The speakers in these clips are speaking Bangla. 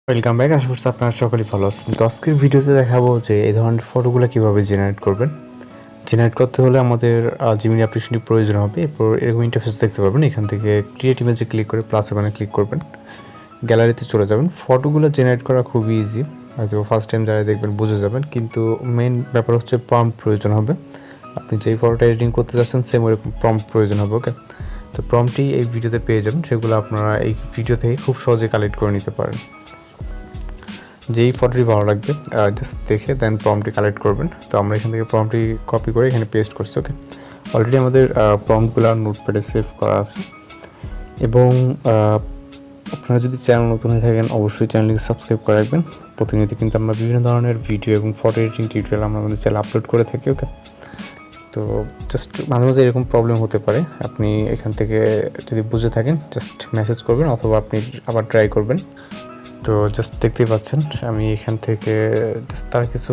Welcome back. আশা করছি আপনারা সকলেই ভালো আছেন। তো আজকের ভিডিওতে দেখাবো যে এই ধরনের ফটোগুলো কীভাবে জেনারেট করবেন। জেনারেট করতে হলে আমাদের জিমিনি অ্যাপ্লিকেশনটি প্রয়োজন হবে। এরপর এরকম ইন্টারফেস দেখতে পাবেন। এখান থেকে ক্রিয়েট ইমেজে ক্লিক করে প্লাস ওখানে ক্লিক করবেন, গ্যালারিতে চলে যাবেন। ফটোগুলো জেনারেট করা খুবই ইজি, হয়তো ফার্স্ট টাইম যারা দেখবেন বুঝে যাবেন, কিন্তু মেন ব্যাপার হচ্ছে প্রম্পট প্রয়োজন হবে। আপনি যেই ফটোটা এডিটিং করতে যাচ্ছেন সেম ওইরকম প্রম্পট প্রয়োজন হবে। ওকে, তো প্রম্পটটি এই ভিডিওতে পেয়ে যাবেন, সেগুলো আপনারা এই ভিডিও থেকে খুব সহজে কালেক্ট করে নিতে পারেন। যেই ফটোটি ভালো লাগবে জাস্ট দেখে দেন প্রম্পটটি কালেক্ট করবেন। তো আমরা এখান থেকে প্রম্পটটি কপি করে এখানে পেস্ট করছি। ওকে, অলরেডি আমাদের প্রম্পটগুলো নোটপ্যাডে সেভ করা আছে। এবং আপনারা যদি চ্যানেল নতুন হয়ে থাকেন অবশ্যই চ্যানেলটিকে সাবস্ক্রাইব করে রাখবেন। প্রতিনিয়ত কিন্তু আমরা বিভিন্ন ধরনের ভিডিও এবং ফটো এডিটিং টিউটোরিয়াল আমরা আমাদের চ্যানেলে আপলোড করে থাকি। ওকে, তো জাস্ট মাঝে মাঝে এরকম প্রবলেম হতে পারে, আপনি এখান থেকে যদি বুঝে থাকেন জাস্ট মেসেজ করবেন অথবা আপনি আবার ট্রাই করবেন। তো জাস্ট দেখতেই পাচ্ছেন আমি এখান থেকে জাস্ট তার কিছু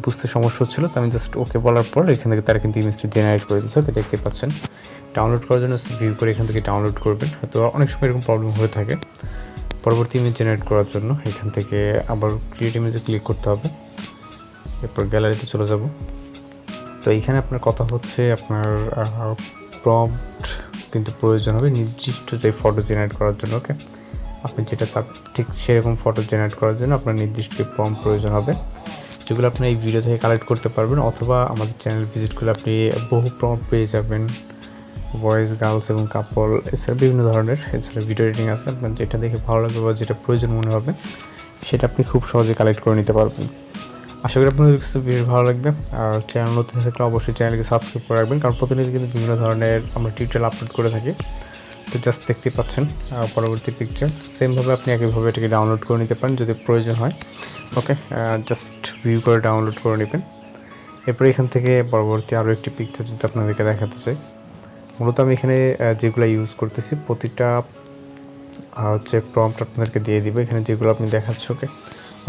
বুঝতে সমস্যা হচ্ছিলো, তো আমি জাস্ট ওকে বলার পর এখান থেকে তারা কিন্তু ইমেজটি জেনারেট করে দিচ্ছে। ওকে, দেখতে পাচ্ছেন। ডাউনলোড করার জন্য ভিউ করে এখান থেকে ডাউনলোড করবেন। হয়তো অনেক সময় এরকম প্রবলেম হয়ে থাকে। পরবর্তী ইমেজ জেনারেট করার জন্য এখান থেকে আবার ক্রিয়েট ইমেজে ক্লিক করতে হবে, এরপর গ্যালারিতে চলে যাব। তো এইখানে আপনার কথা হচ্ছে আপনার প্রম্পট কিন্তু প্রয়োজন হবে নির্দিষ্ট যে ফটো জেনারেট করার জন্য। ওকে, আপনি যেটা চান ঠিক সেরকম ফটো জেনারেট করার জন্য আপনার নির্দিষ্ট প্রম্পট প্রয়োজন হবে, যেগুলো আপনি এই ভিডিও থেকে কালেক্ট করতে পারবেন, অথবা আমাদের চ্যানেল ভিজিট করলে আপনি বহু প্রম্পট পেয়ে যাবেন। বয়েজ, গার্লস এবং কাপল, এছাড়া বিভিন্ন ধরনের, এছাড়া ভিডিও এডিটিং আছে। আপনার যেটা দেখে ভালো লাগবে বা যেটা প্রয়োজন মনে হবে সেটা আপনি খুব সহজে কালেক্ট করে নিতে পারবেন। আশা করি আপনাদের কিছু ভিডিও ভালো লাগবে। আর চ্যানেল নতুন থাকলে অবশ্যই চ্যানেলকে সাবস্ক্রাইব করে রাখবেন, কারণ প্রতিনিয়ত কিন্তু বিভিন্ন ধরনের আমরা টিউটোরিয়াল আপলোড করে থাকি। তো জাস্ট দেখতে পাচ্ছেন পরবর্তী পিকচার, সেমভাবে আপনি একইভাবে এটাকে ডাউনলোড করে নিতে পারেন যদি প্রয়োজন হয়। ওকে, জাস্ট ভিউ করে ডাউনলোড করে নেবেন। এরপর এখান থেকে পরবর্তী আরও একটি পিকচার যদি আপনাদেরকে দেখাতে চাই। মূলত আমি এখানে যেগুলো ইউজ করতেছি প্রতিটা হচ্ছে প্রম্পট আপনাদেরকে দিয়ে দিব এখানে যেগুলো আপনি দেখাচ্ছেন। ওকে,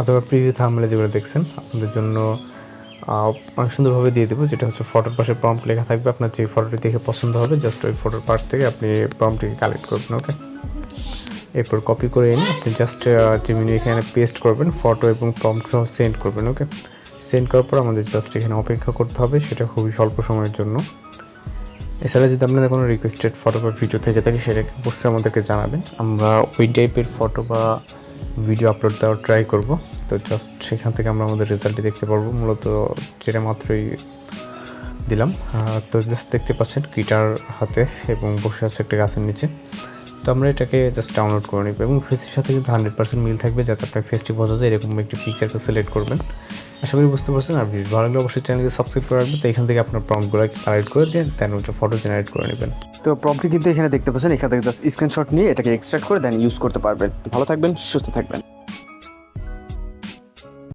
অথবা প্রিভিউ থাম্বনেলে যেগুলো দেখছেন আপনাদের জন্য অনেক সুন্দরভাবে দিয়ে দেবো, যেটা হচ্ছে ফটোর পাশে প্রম্পট লেখা থাকবে। আপনার যে ফটোটি দেখে পছন্দ হবে জাস্ট ওই ফটোর পাশ থেকে আপনি প্রম্পটটিকে কালেক্ট করবেন। ওকে, এরপর কপি করে এনে আপনি জাস্ট জিমিনি এখানে পেস্ট করবেন, ফটো এবং প্রম্পট সহ সেন্ড করবেন। ওকে, সেন্ড করার পর আমাদের জাস্ট এখানে অপেক্ষা করতে হবে, সেটা খুবই স্বল্প সময়ের জন্য। এছাড়া যদি আপনাদের কোনো রিকোয়েস্টেড ফটো বা ভিডিও থেকে থাকে সেটাকে অবশ্যই আমাদেরকে জানাবেন, আমরা ওই টাইপের ফটো বা ভিডিও আপলোড দেওয়ার ট্রাই করব। তো জাস্ট সেখান থেকে আমরা আমাদের রেজাল্টটি দেখতে পারবো, মূলত যেটা মাত্রই দিলাম। তো জাস্ট দেখতে পাচ্ছেন গিটার হাতে এবং বসে আছে একটা গাছের নিচে। তো আমরা এটাকে জাস্ট ডাউনলোড করে নিব এবং ফেসের সাথে কিন্তু 100% মিল থাকবে, যাতে আপনার ফেসটি বোঝা যায় এরকম একটি পিকচারকে সিলেক্ট করবেন। আশা করি বুঝতে পারছেন। আর ভিডিও ভালো লাগলে অবশ্যই চ্যানেলকে সাবস্ক্রাইব করে রাখবেন। তো এখান থেকে আপনার প্রম্পটগুলোকে কালেক্ট করে দিয়ে দেন ওটা ফটো জেনারেট করে নেবেন। তো প্রম্পটটি কিন্তু এখানে দেখতে পাচ্ছেন, এখান থেকে জাস্ট স্ক্রিনশট নিয়ে এটাকে এক্সট্রাক্ট করে দেন ইউজ করতে পারবেন। তো ভালো থাকবেন, সুস্থ থাকবেন।